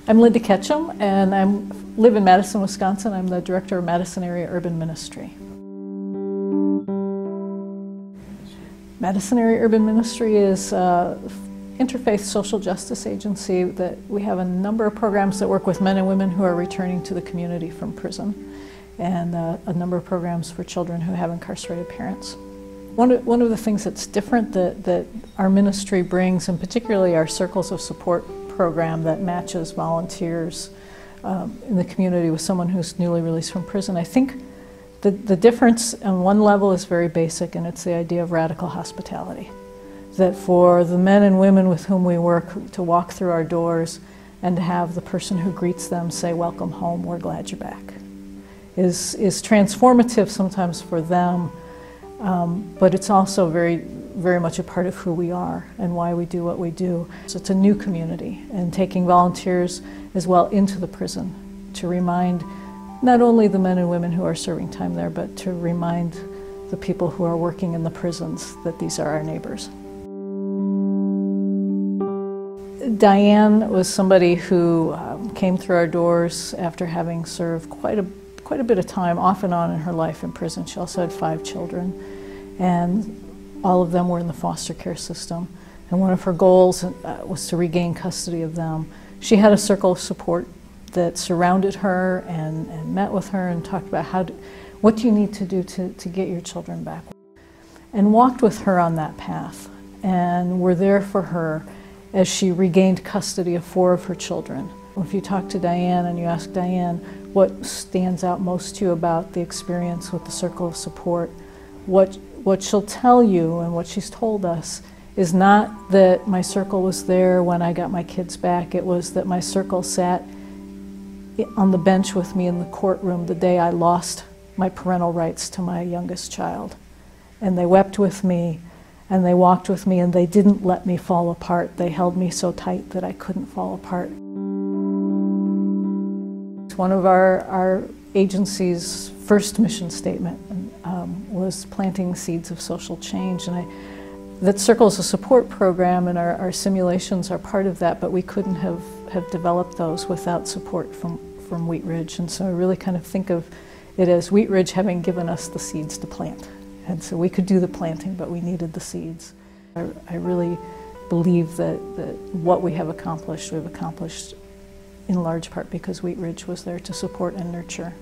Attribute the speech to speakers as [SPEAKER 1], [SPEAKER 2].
[SPEAKER 1] I'm Linda Ketcham, and I live in Madison, Wisconsin. I'm the director of Madison-Area Urban Ministry. Madison-Area Urban Ministry is an interfaith social justice agency that we have a number of programs that work with men and women who are returning to the community from prison, and a number of programs for children who have incarcerated parents. One of the things that's different that our ministry brings, and particularly our Circles of Support program that matches volunteers in the community with someone who's newly released from prison, I think the difference on one level is very basic, and it's the idea of radical hospitality. That for the men and women with whom we work to walk through our doors and to have the person who greets them say, "Welcome home, we're glad you're back," is transformative sometimes for them, but it's also very much a part of who we are and why we do what we do. So it's a new community, and taking volunteers as well into the prison to remind not only the men and women who are serving time there, but to remind the people who are working in the prisons that these are our neighbors. Diane was somebody who came through our doors after having served quite a bit of time off and on in her life in prison. She also had 5 children, and all of them were in the foster care system. And one of her goals was to regain custody of them. She had a circle of support that surrounded her and met with her and talked about what do you need to do to get your children back, and walked with her on that path, and were there for her as she regained custody of 4 of her children. If you talk to Diane and you ask Diane what stands out most to you about the experience with the Circle of Support, what she'll tell you and what she's told us is not that my circle was there when I got my kids back. It was that my circle sat on the bench with me in the courtroom the day I lost my parental rights to my youngest child. And they wept with me, and they walked with me, and they didn't let me fall apart. They held me so tight that I couldn't fall apart. One of our agency's first mission statement was planting seeds of social change, and that Circles of Support program and our simulations are part of that, but we couldn't have developed those without support from Wheat Ridge. And so I really kind of think of it as Wheat Ridge having given us the seeds to plant. And so we could do the planting, but we needed the seeds. I really believe that what we have accomplished, we've accomplished in large part because Wheat Ridge was there to support and nurture.